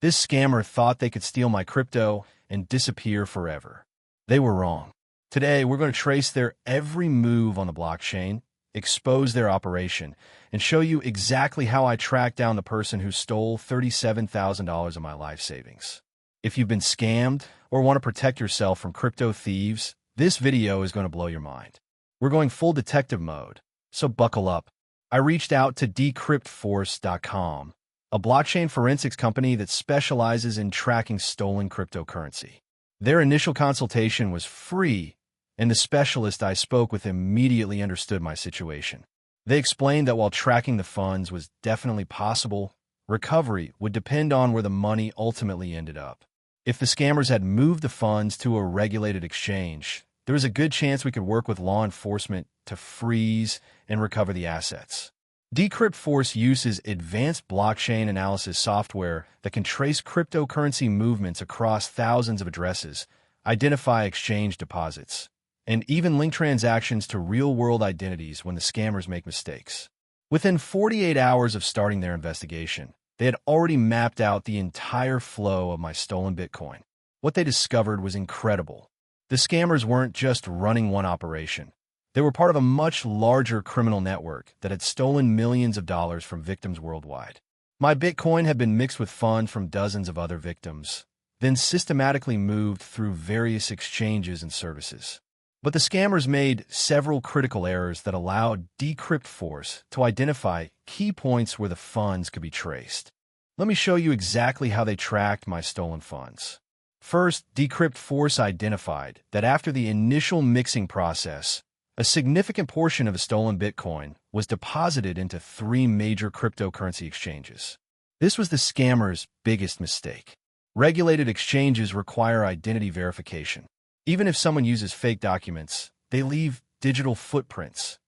This scammer thought they could steal my crypto and disappear forever. They were wrong. Today, we're going to trace their every move on the blockchain, expose their operation, and show you exactly how I tracked down the person who stole $37,000 of my life savings. If you've been scammed or want to protect yourself from crypto thieves, this video is going to blow your mind. We're going full detective mode, so buckle up. I reached out to Decryptforce.com, a blockchain forensics company that specializes in tracking stolen cryptocurrency. Their initial consultation was free, and the specialist I spoke with immediately understood my situation. They explained that while tracking the funds was definitely possible, recovery would depend on where the money ultimately ended up. If the scammers had moved the funds to a regulated exchange, there was a good chance we could work with law enforcement to freeze and recover the assets. Decrypt Force uses advanced blockchain analysis software that can trace cryptocurrency movements across thousands of addresses, identify exchange deposits, and even link transactions to real-world identities when the scammers make mistakes. Within 48 hours of starting their investigation, they had already mapped out the entire flow of my stolen Bitcoin. What they discovered was incredible. The scammers weren't just running one operation. They were part of a much larger criminal network that had stolen millions of dollars from victims worldwide. My Bitcoin had been mixed with funds from dozens of other victims, then systematically moved through various exchanges and services. But the scammers made several critical errors that allowed Decrypt Force to identify key points where the funds could be traced. Let me show you exactly how they tracked my stolen funds. First, Decrypt Force identified that after the initial mixing process, a significant portion of the stolen Bitcoin was deposited into 3 major cryptocurrency exchanges. This was the scammers' biggest mistake. Regulated exchanges require identity verification. Even if someone uses fake documents, they leave digital footprints,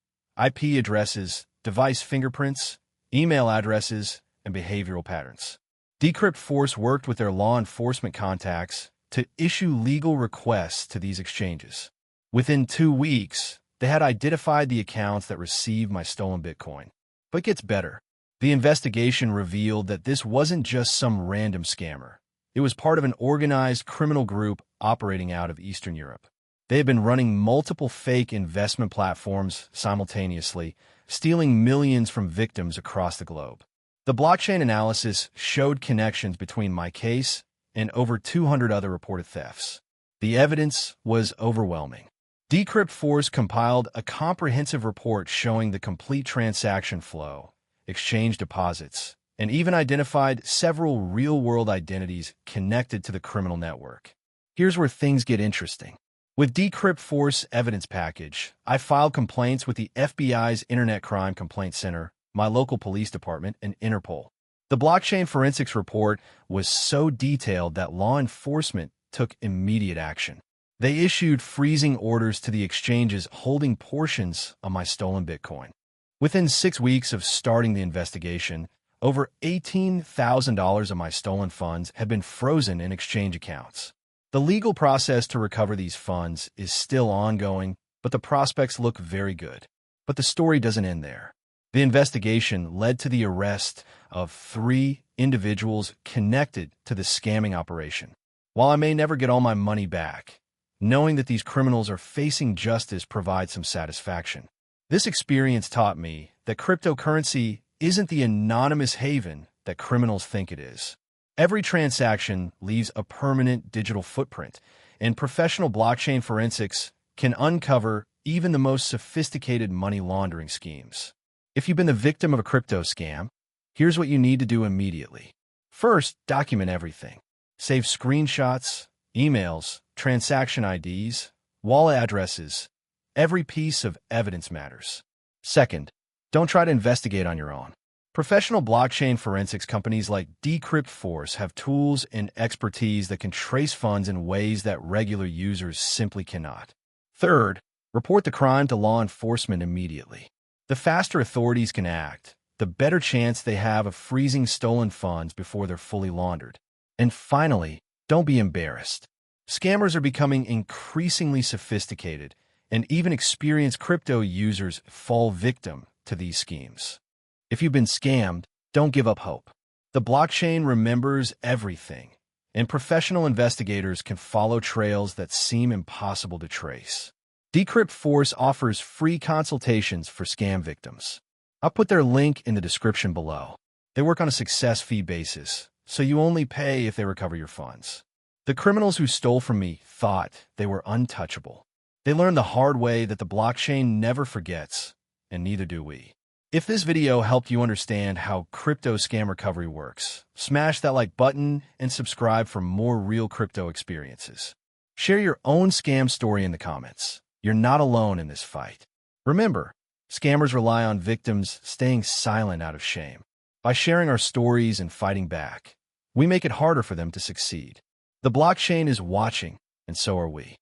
IP addresses, device fingerprints, email addresses, and behavioral patterns. Decrypt Force worked with their law enforcement contacts to issue legal requests to these exchanges. Within 2 weeks, they had identified the accounts that received my stolen Bitcoin. But it gets better. The investigation revealed that this wasn't just some random scammer. It was part of an organized criminal group operating out of Eastern Europe. They had been running multiple fake investment platforms simultaneously, stealing millions from victims across the globe. The blockchain analysis showed connections between my case and over 200 other reported thefts. The evidence was overwhelming. Decrypt Force compiled a comprehensive report showing the complete transaction flow, exchange deposits, and even identified several real-world identities connected to the criminal network. Here's where things get interesting. With Decrypt Force evidence package, I filed complaints with the FBI's Internet Crime Complaint Center, my local police department, and Interpol. The blockchain forensics report was so detailed that law enforcement took immediate action. They issued freezing orders to the exchanges holding portions of my stolen Bitcoin. Within 6 weeks of starting the investigation, over $18,000 of my stolen funds had been frozen in exchange accounts. The legal process to recover these funds is still ongoing, but the prospects look very good. But the story doesn't end there. The investigation led to the arrest of 3 individuals connected to the scamming operation. While I may never get all my money back, knowing that these criminals are facing justice provides some satisfaction. This experience taught me that cryptocurrency isn't the anonymous haven that criminals think it is. Every transaction leaves a permanent digital footprint, and professional blockchain forensics can uncover even the most sophisticated money laundering schemes. If you've been the victim of a crypto scam, here's what you need to do immediately. First, document everything. Save screenshots, emails, transaction IDs, wallet addresses. Every piece of evidence matters. Second, don't try to investigate on your own. Professional blockchain forensics companies like Decrypt Force have tools and expertise that can trace funds in ways that regular users simply cannot. Third, report the crime to law enforcement immediately. The faster authorities can act, the better chance they have of freezing stolen funds before they're fully laundered. And finally, don't be embarrassed. Scammers are becoming increasingly sophisticated, and even experienced crypto users fall victim to these schemes. If you've been scammed, don't give up hope. The blockchain remembers everything, and professional investigators can follow trails that seem impossible to trace. Decrypt Force offers free consultations for scam victims. I'll put their link in the description below. They work on a success fee basis, so you only pay if they recover your funds. The criminals who stole from me thought they were untouchable. They learned the hard way that the blockchain never forgets, and neither do we. If this video helped you understand how crypto scam recovery works, smash that like button and subscribe for more real crypto experiences. Share your own scam story in the comments. You're not alone in this fight. Remember, scammers rely on victims staying silent out of shame. By sharing our stories and fighting back, we make it harder for them to succeed. The blockchain is watching, and so are we.